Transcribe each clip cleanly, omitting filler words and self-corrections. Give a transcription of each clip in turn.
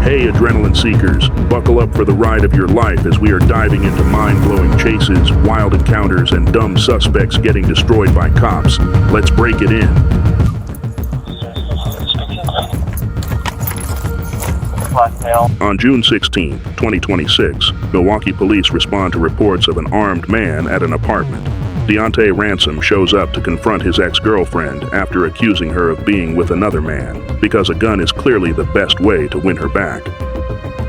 Hey adrenaline seekers, buckle up for the ride of your life as we are diving into mind-blowing chases, wild encounters, and dumb suspects getting destroyed by cops. Let's break it in. On June 16, 2026, Milwaukee police respond to reports of an armed man at an apartment. Deontay Ransom shows up to confront his ex-girlfriend after accusing her of being with another man, because a gun is clearly the best way to win her back.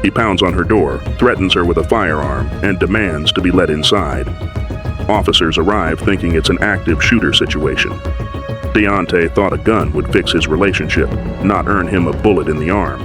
He pounds on her door, threatens her with a firearm, and demands to be let inside. Officers arrive thinking it's an active shooter situation. Deontay thought a gun would fix his relationship, not earn him a bullet in the arm.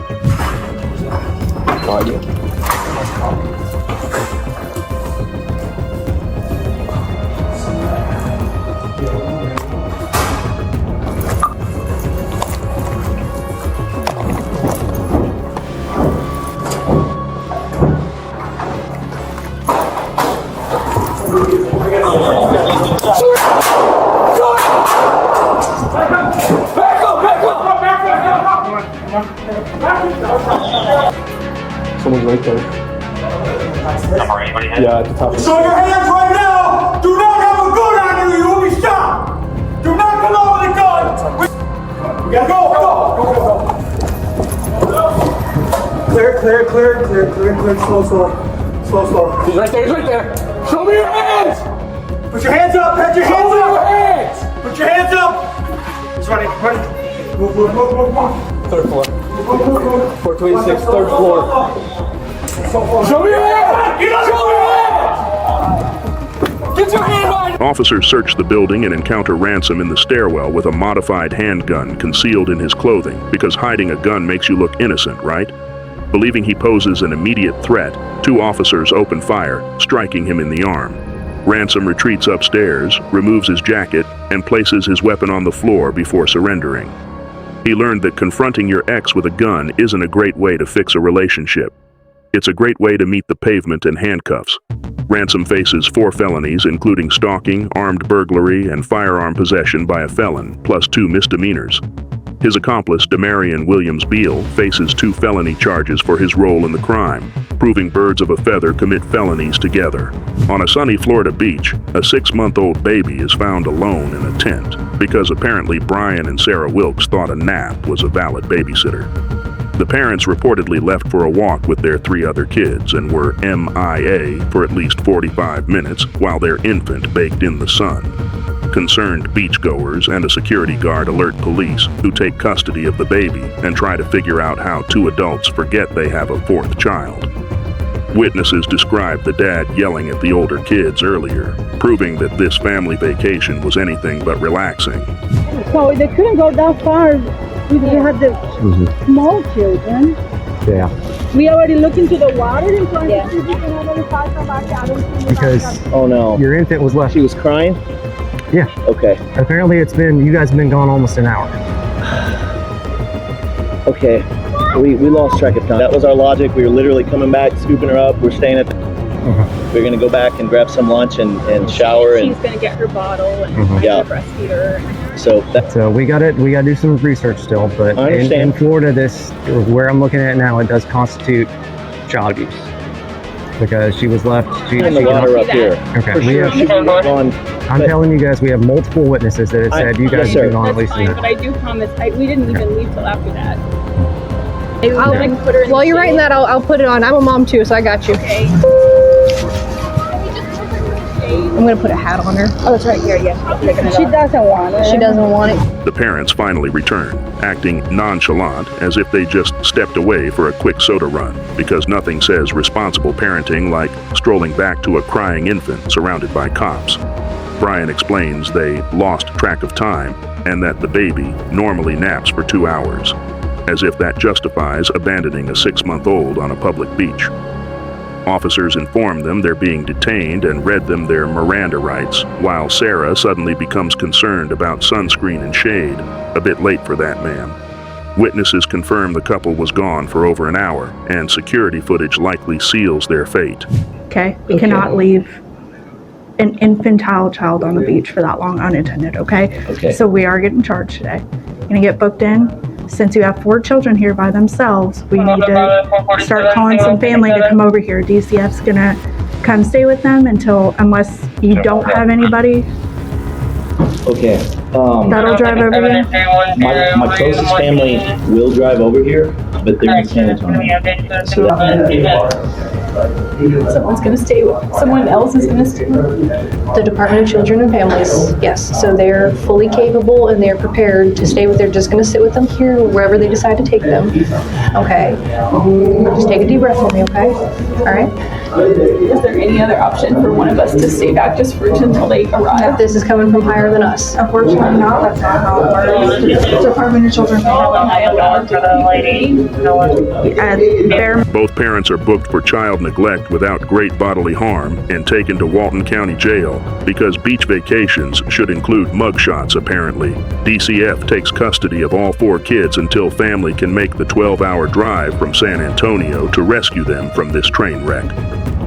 Someone's right there. Yeah, at the top. Show your hands right now! Do not have a gun on you! You will be shot! Do not come out with a gun! We gotta go! Clear. Slow. He's right there. Show me your hands! Put your hands up! Put your hands up! He's running. Move. Third floor. 426, third floor. Show me your hands! Get your hand on! Officers search the building and encounter Ransom in the stairwell with a modified handgun concealed in his clothing, because hiding a gun makes you look innocent, right? Believing he poses an immediate threat, two officers open fire, striking him in the arm. Ransom retreats upstairs, removes his jacket, and places his weapon on the floor before surrendering. He learned that confronting your ex with a gun isn't a great way to fix a relationship. It's a great way to meet the pavement in handcuffs. Ransom faces 4 felonies, including stalking, armed burglary, and firearm possession by a felon, plus 2 misdemeanors. His accomplice, Demarion Williams Beal, faces 2 felony charges for his role in the crime, proving birds of a feather commit felonies together. On a sunny Florida beach, a 6-month-old baby is found alone in a tent, because apparently Brian and Sarah Wilkes thought a nap was a valid babysitter. The parents reportedly left for a walk with their 3 other kids and were MIA for at least 45 minutes while their infant baked in the sun. Concerned beachgoers and a security guard alert police, who take custody of the baby and try to figure out how 2 adults forget they have a 4th child. Witnesses described the dad yelling at the older kids earlier, proving that this family vacation was anything but relaxing. So they couldn't go that far. We had the small children. Yeah. We already looked into the water and trying to see if we can have any fire come back out. Because oh no, your infant was left. She was crying? Yeah. Okay. Apparently you guys have been gone almost an hour. Okay. We lost track of time. That was our logic. We were literally coming back, scooping her up. We're staying at the we're gonna go back and grab some lunch and shower. She's gonna get her bottle and breastfeed her. So we gotta do some research still, but I understand. In Florida, this where I'm looking at now, it does constitute child abuse because she was left. in the water up here. Okay. For sure, she was gone. I'm telling you guys, we have multiple witnesses that have said you guys have been gone at least a Fine, minute. but I do promise, we didn't even leave till after that. While you're writing that, I'll put it on. I'm a mom too, so I got you. Okay. I'm gonna put a hat on her. Oh, that's right here, yeah. She doesn't want it. She doesn't want it. The parents finally return, acting nonchalant as if they just stepped away for a quick soda run, because nothing says responsible parenting like strolling back to a crying infant surrounded by cops. Brian explains they lost track of time and that the baby normally naps for 2 hours, as if that justifies abandoning a 6-month-old on a public beach. Officers inform them they're being detained and read them their Miranda rights, while Sarah suddenly becomes concerned about sunscreen and shade, a bit late for that, ma'am. Witnesses confirm the couple was gone for over an hour, and security footage likely seals their fate. Okay? We cannot leave an infantile child on the beach for that long unattended, okay? Okay. So we are getting charged today. Gonna get booked in. since you have 4 children here by themselves, we need to start calling some family to come over here. DCF's gonna come stay with them unless you don't have anybody Okay. that'll drive over here. My closest family will drive over here, but they're in San Antonio. So Someone else is gonna stay. The Department of Children and Families, yes. So they're fully capable and they're prepared to stay with, they're just gonna sit with them here wherever they decide to take them. Okay? Just take a deep breath for me, okay? All right? Is there any other option for one of us to stay back just for until they arrive? This is coming from higher than us. Unfortunately not, that's not how it works. Department of Children and Families. Both parents are booked for child neglect without great bodily harm and taken to Walton County Jail because beach vacations should include mugshots, apparently. DCF takes custody of all 4 kids until family can make the 12-hour drive from San Antonio to rescue them from this train wreck.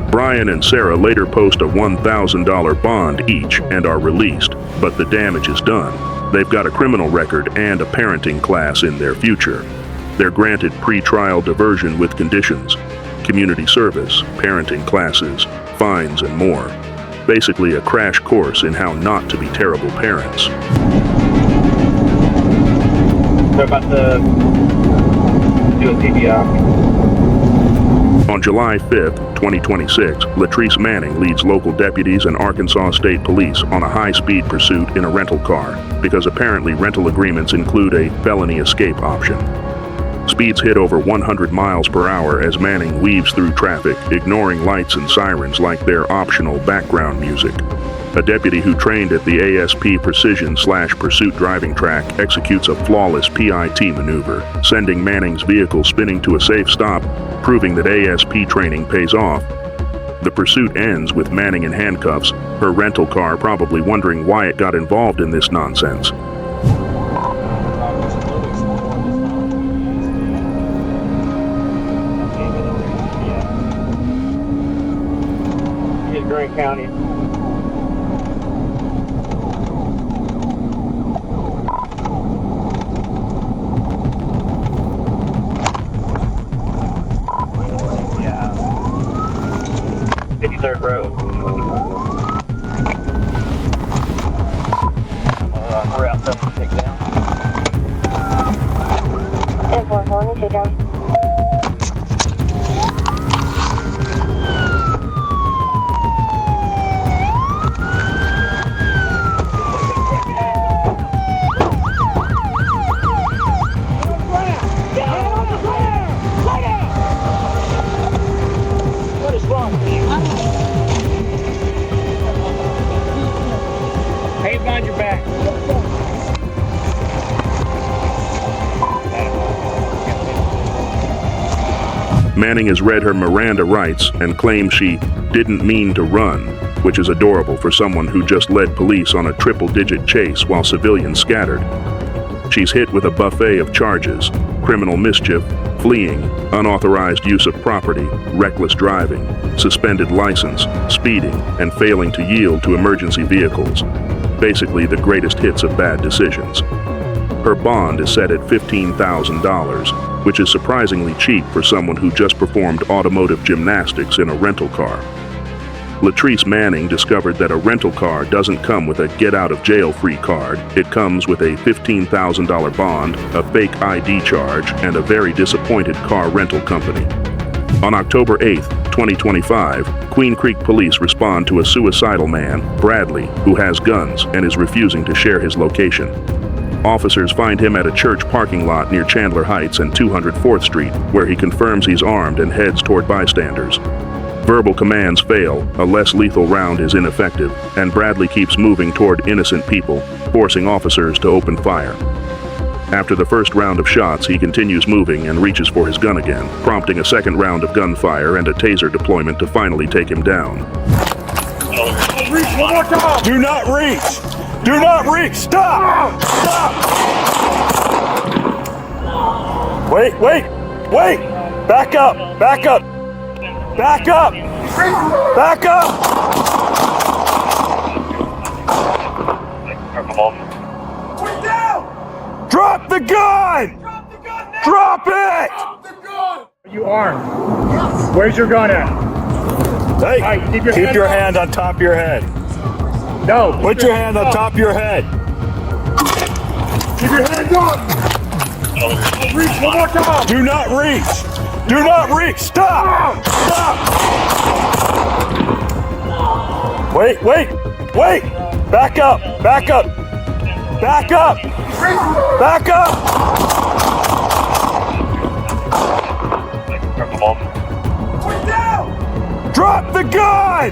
Brian and Sarah later post a $1,000 bond each and are released, but the damage is done. They've got a criminal record and a parenting class in their future. They're granted pre-trial diversion with conditions, community service, parenting classes, fines, and more. Basically a crash course in how not to be terrible parents. they're about to do a PBR. On July 5th, 2026, Latrice Manning leads local deputies and Arkansas State Police on a high-speed pursuit in a rental car because apparently rental agreements include a felony escape option. Speeds hit over 100 miles per hour as Manning weaves through traffic, ignoring lights and sirens like they're optional background music. A deputy who trained at the ASP Precision/Pursuit driving track executes a flawless PIT maneuver, sending Manning's vehicle spinning to a safe stop, proving that ASP training pays off. The pursuit ends with Manning in handcuffs, her rental car probably wondering why it got involved in this nonsense. Green County. Yeah. 53rd Road. Route 7 take down. 10-4, take down. Hands behind your back. Manning has read her Miranda rights and claims she didn't mean to run, which is adorable for someone who just led police on a triple-digit chase while civilians scattered. She's hit with a buffet of charges: criminal mischief, fleeing, unauthorized use of property, reckless driving, suspended license, speeding, and failing to yield to emergency vehicles. Basically the greatest hits of bad decisions. Her bond is set at $15,000, which is surprisingly cheap for someone who just performed automotive gymnastics in a rental car. Latrice Manning discovered that a rental car doesn't come with a get-out-of-jail-free card. It comes with a $15,000 bond, a fake ID charge, and a very disappointed car rental company. On October 8th, 2025, Queen Creek police respond to a suicidal man, Bradley, who has guns and is refusing to share his location. Officers find him at a church parking lot near Chandler Heights and 204th Street, where he confirms he's armed and heads toward bystanders. Verbal commands fail, a less lethal round is ineffective, and Bradley keeps moving toward innocent people, forcing officers to open fire. After the first round of shots, he continues moving and reaches for his gun again, prompting a second round of gunfire and a taser deployment to finally take him down. Reach one more time. Do not reach. Do not reach. Stop. Stop. Wait. Back up. Back up. Back up. Back up. Put it down. Drop the gun. Drop it! You armed? Where's your gun at? Hey, Hey, keep your hand on top of your head. No. Put your hand on top of your head. Keep your hands up. Reach one more time. Do not reach. Do not reach. Stop. Stop. Wait. Back up. Back up. Back up. Back up. Drop the gun.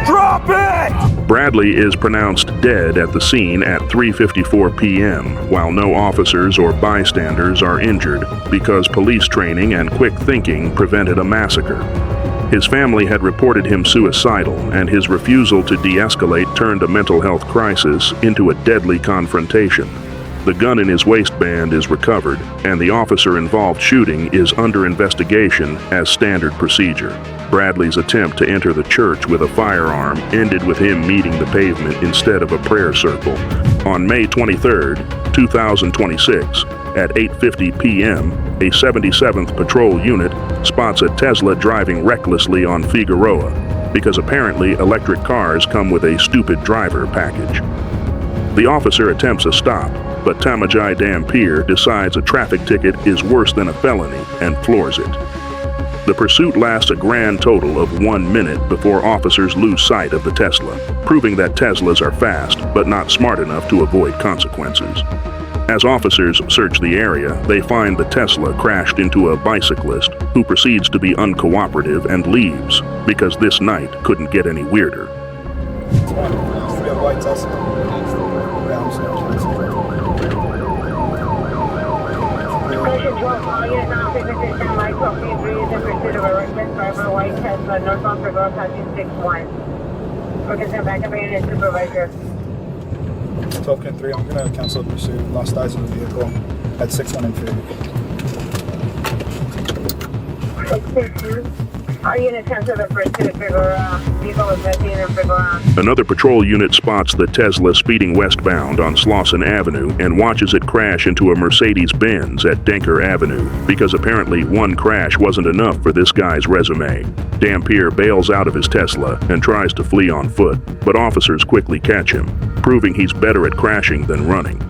Drop it. Bradley is pronounced dead at the scene at 3:54 p.m., while no officers or bystanders are injured because police training and quick thinking prevented a massacre. His family had reported him suicidal, and his refusal to de-escalate turned a mental health crisis into a deadly confrontation. The gun in his waistband is recovered, and the officer-involved shooting is under investigation as standard procedure. Bradley's attempt to enter the church with a firearm ended with him meeting the pavement instead of a prayer circle. On May 23, 2026, at 8:50 p.m., a 77th Patrol unit spots a Tesla driving recklessly on Figueroa because apparently electric cars come with a stupid driver package. The officer attempts a stop, but Tamajai Dampier decides a traffic ticket is worse than a felony and floors it. The pursuit lasts a grand total of 1 minute before officers lose sight of the Tesla, proving that Teslas are fast but not smart enough to avoid consequences. As officers search the area, they find the Tesla crashed into a bicyclist who proceeds to be uncooperative and leaves because this night couldn't get any weirder. Token 3, I'm going to cancel the pursuit. Lost eyes of the vehicle at 61 and 3. Are you in a sense of the pursuit? Vehicle was missing and Figueroa. Another patrol unit spots the Tesla speeding westbound on Slauson Avenue and watches it crash into a Mercedes-Benz at Denker Avenue because apparently one crash wasn't enough for this guy's resume. Dampier bails out of his Tesla and tries to flee on foot, but officers quickly catch him, proving he's better at crashing than running.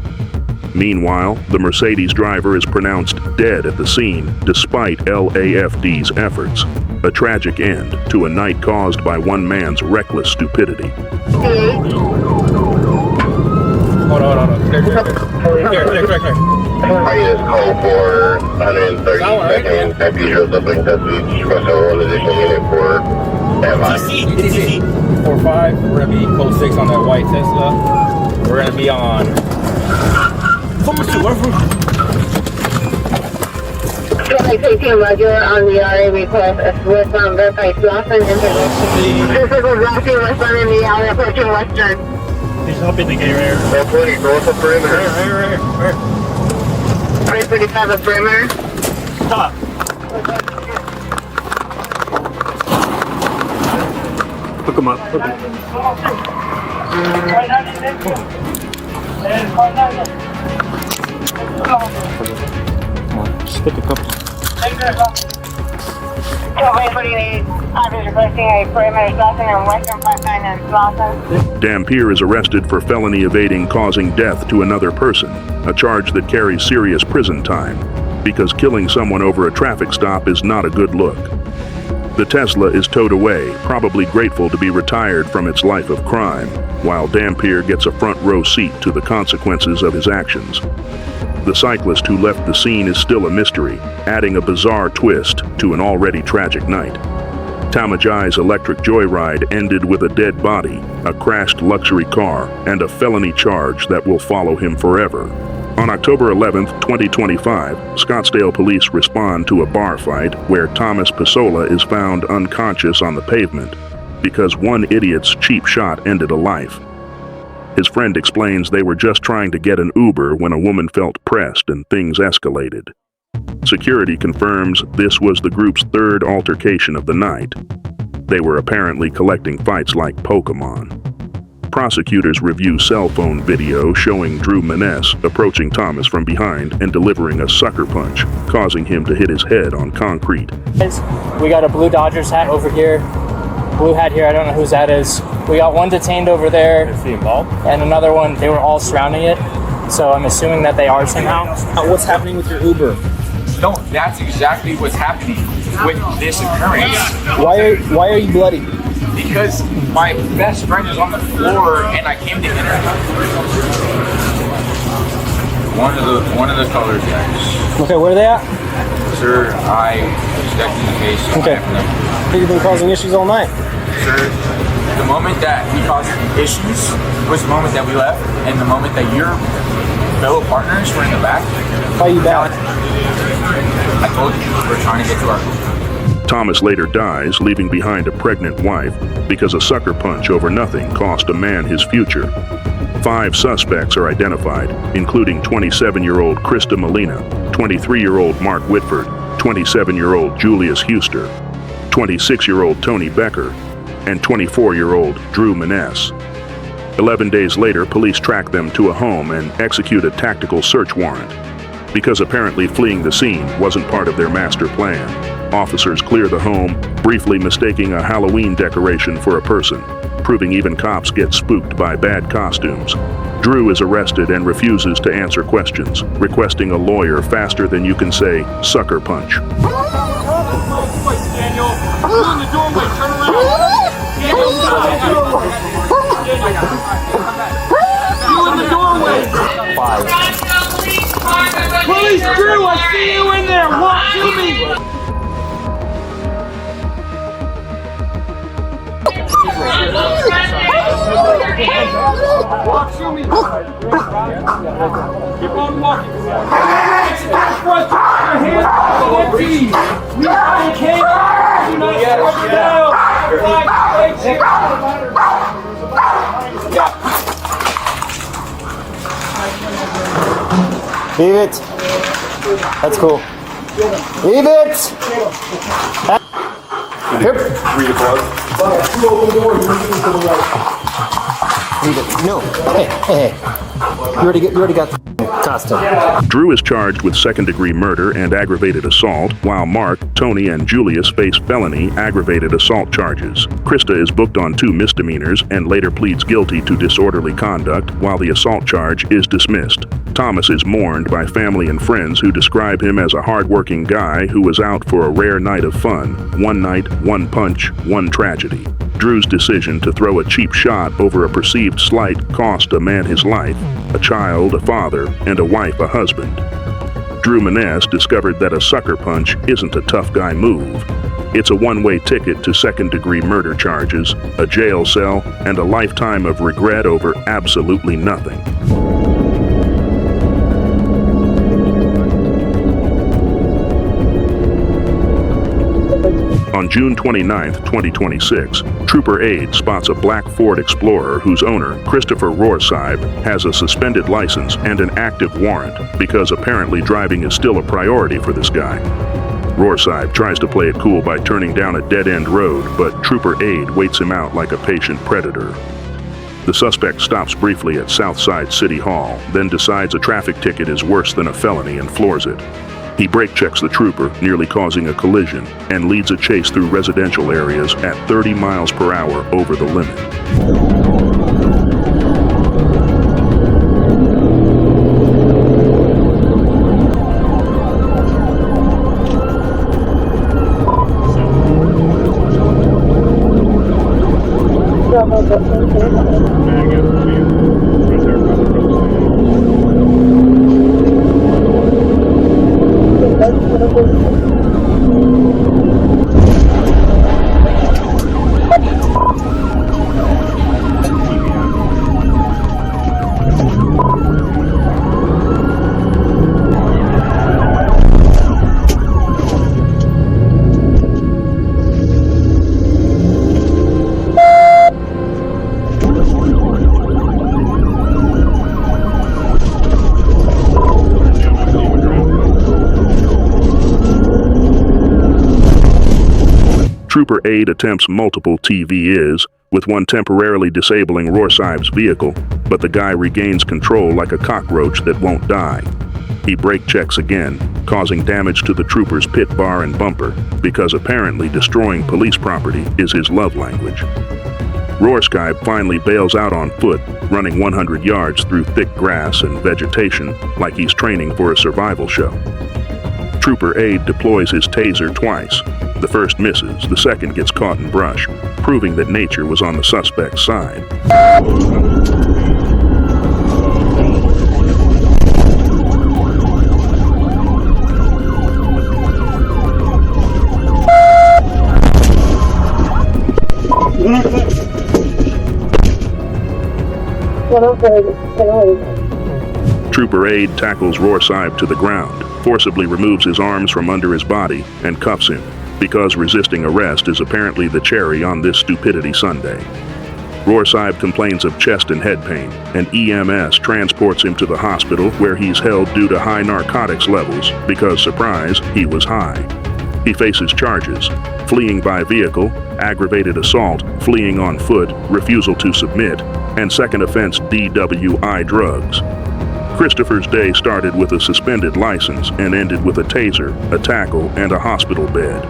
Meanwhile, the Mercedes driver is pronounced dead at the scene despite LAFD's efforts. A tragic end to a night caused by one man's reckless stupidity. Hold on. Clear. I just called for 132nd Cathedral Dublin Custody, request one additional unit for MI. TC 4-5, we're gonna be code 6 on that white Tesla. We're gonna be on. July 13 Roger on the RA request westbound verify Slauson intersection. This is Rocky westbound in the alley approaching Western. He's up in the gate right here. 120, north of perimeter. Right. 335 of perimeter. Stop. Hook him up. Just put the cup. Dampier is arrested for felony evading causing death to another person, a charge that carries serious prison time, because killing someone over a traffic stop is not a good look. The Tesla is towed away, probably grateful to be retired from its life of crime, while Dampier gets a front row seat to the consequences of his actions. The cyclist who left the scene is still a mystery, adding a bizarre twist to an already tragic night. Tamajai's electric joyride ended with a dead body, a crashed luxury car, and a felony charge that will follow him forever. On October 11, 2025, Scottsdale police respond to a bar fight where Thomas Pasola is found unconscious on the pavement because one idiot's cheap shot ended a life. His friend explains they were just trying to get an Uber when a woman felt pressed and things escalated. Security confirms this was the group's third altercation of the night. They were apparently collecting fights like Pokemon. Prosecutors review cell phone video showing Drew Maness approaching Thomas from behind and delivering a sucker punch, causing him to hit his head on concrete. We got a blue Dodgers hat over here, blue hat here, I don't know whose that is. We got one detained over there, Is he involved? and another one, they were all surrounding it, so I'm assuming that they are somehow. What's happening with your Uber? No, that's exactly what's happening with this occurrence. Why are you bloody? Because my best friend is on the floor and I came to interview. One of the colors guys. Okay, where are they at? Sir, I was checking the case. So Okay. I think you've been causing issues all night. Sir, the moment that we caused issues was the moment that we left, and the moment that your fellow partners were in the back. Why are you back? I told you we're trying to get to our. Thomas later dies, leaving behind a pregnant wife because a sucker punch over nothing cost a man his future. 5 suspects are identified, including 27-year-old Krista Molina, 23-year-old Mark Whitford, 27-year-old Julius Huster, 26-year-old Tony Becker, and 24-year-old Drew Maness. 11 days later, police track them to a home and execute a tactical search warrant. Because apparently fleeing the scene wasn't part of their master plan, officers clear the home, briefly mistaking a Halloween decoration for a person, proving even cops get spooked by bad costumes. Drew is arrested and refuses to answer questions, requesting a lawyer faster than you can say, sucker punch. Daniel, you in the doorway, turn around. Daniel, you in the doorway. 5. Police, Drew, I see you in there. Walk to me. Walk to me. Keep on walking. Your hands on the knees. We are king. Do not step Leave it. That's cool. Leave it. Here. Read it, bro. Leave it. No. Hey. You already got the costume. Drew is charged with second-degree murder and aggravated assault, while Mark, Tony, and Julius face felony aggravated assault charges. Krista is booked on 2 misdemeanors and later pleads guilty to disorderly conduct, while the assault charge is dismissed. Thomas is mourned by family and friends who describe him as a hard-working guy who was out for a rare night of fun. One night, one punch, one tragedy. Drew's decision to throw a cheap shot over a perceived slight cost a man his life, a child a father, and a wife a husband. Drew Maness discovered that a sucker punch isn't a tough guy move. It's a one-way ticket to second-degree murder charges, a jail cell, and a lifetime of regret over absolutely nothing. On June 29, 2026, Trooper Aide spots a black Ford Explorer whose owner, Christopher Rohrseib, has a suspended license and an active warrant because apparently driving is still a priority for this guy. Rohrseib tries to play it cool by turning down a dead-end road, but Trooper Aide waits him out like a patient predator. The suspect stops briefly at Southside City Hall, then decides a traffic ticket is worse than a felony and floors it. He brake checks the trooper, nearly causing a collision, and leads a chase through residential areas at 30 miles per hour over the limit. Trooper Aide attempts multiple TVs, with one temporarily disabling Roarsibe's vehicle, but the guy regains control like a cockroach that won't die. He brake checks again, causing damage to the trooper's pit bar and bumper, because apparently destroying police property is his love language. Roarsibe finally bails out on foot, running 100 yards through thick grass and vegetation like he's training for a survival show. Trooper Aide deploys his taser twice. The first misses, the second gets caught in brush, proving that nature was on the suspect's side. Trooper Aide tackles Roarsibe to the ground, forcibly removes his arms from under his body, and cuffs him, because resisting arrest is apparently the cherry on this stupidity Sunday. Roarsibe complains of chest and head pain, and EMS transports him to the hospital where he's held due to high narcotics levels because, surprise, he was high. He faces charges: fleeing by vehicle, aggravated assault, fleeing on foot, refusal to submit, and second offense DWI drugs. Christopher's day started with a suspended license and ended with a taser, a tackle, and a hospital bed.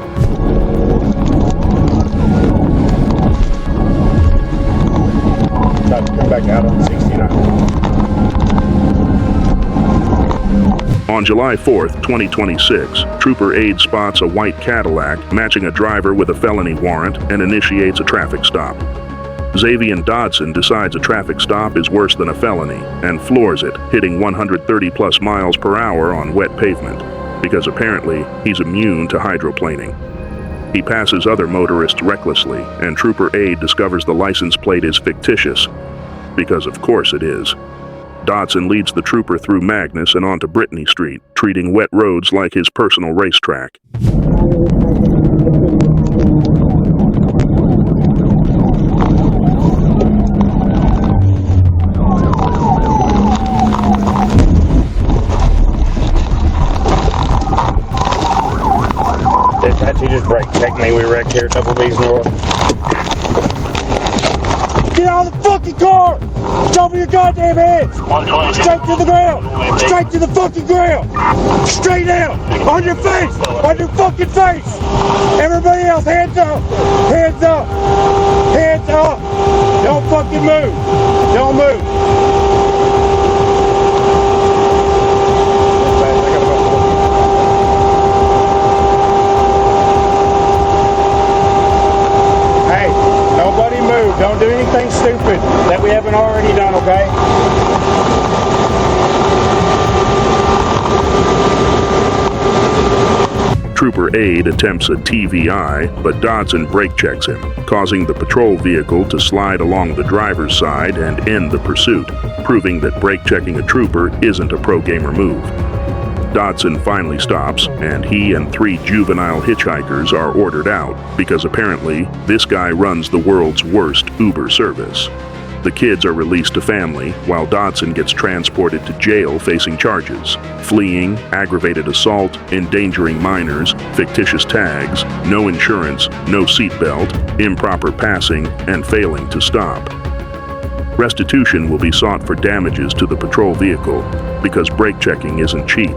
Come back out on 69. On July 4th, 2026, Trooper Aide spots a white Cadillac matching a driver with a felony warrant and initiates a traffic stop. Xavier Dodson decides a traffic stop is worse than a felony and floors it, hitting 130 plus miles per hour on wet pavement, because apparently he's immune to hydroplaning. He passes other motorists recklessly, and Trooper Aide discovers the license plate is fictitious, because of course it is. Dodson leads the trooper through Magnus and onto Brittany Street, treating wet roads like his personal racetrack. He just brake checked me. We wrecked here, Double B's North. Get out of the fucking car! Show me your goddamn hands! Straight to the ground! Straight to the fucking ground! Straight down! On your face! On your fucking face! Everybody else, hands up! Hands up! Hands up! Don't fucking move! Don't move! Nobody move. Don't do anything stupid that we haven't already done, okay? Trooper Aide attempts a TVI, but Dodson brake checks him, causing the patrol vehicle to slide along the driver's side and end the pursuit, proving that brake checking a trooper isn't a pro-gamer move. Dodson finally stops, and he and 3 juvenile hitchhikers are ordered out because apparently this guy runs the world's worst Uber service. The kids are released to family, while Dodson gets transported to jail facing charges: fleeing, aggravated assault, endangering minors, fictitious tags, no insurance, no seatbelt, improper passing, and failing to stop. Restitution will be sought for damages to the patrol vehicle because brake checking isn't cheap.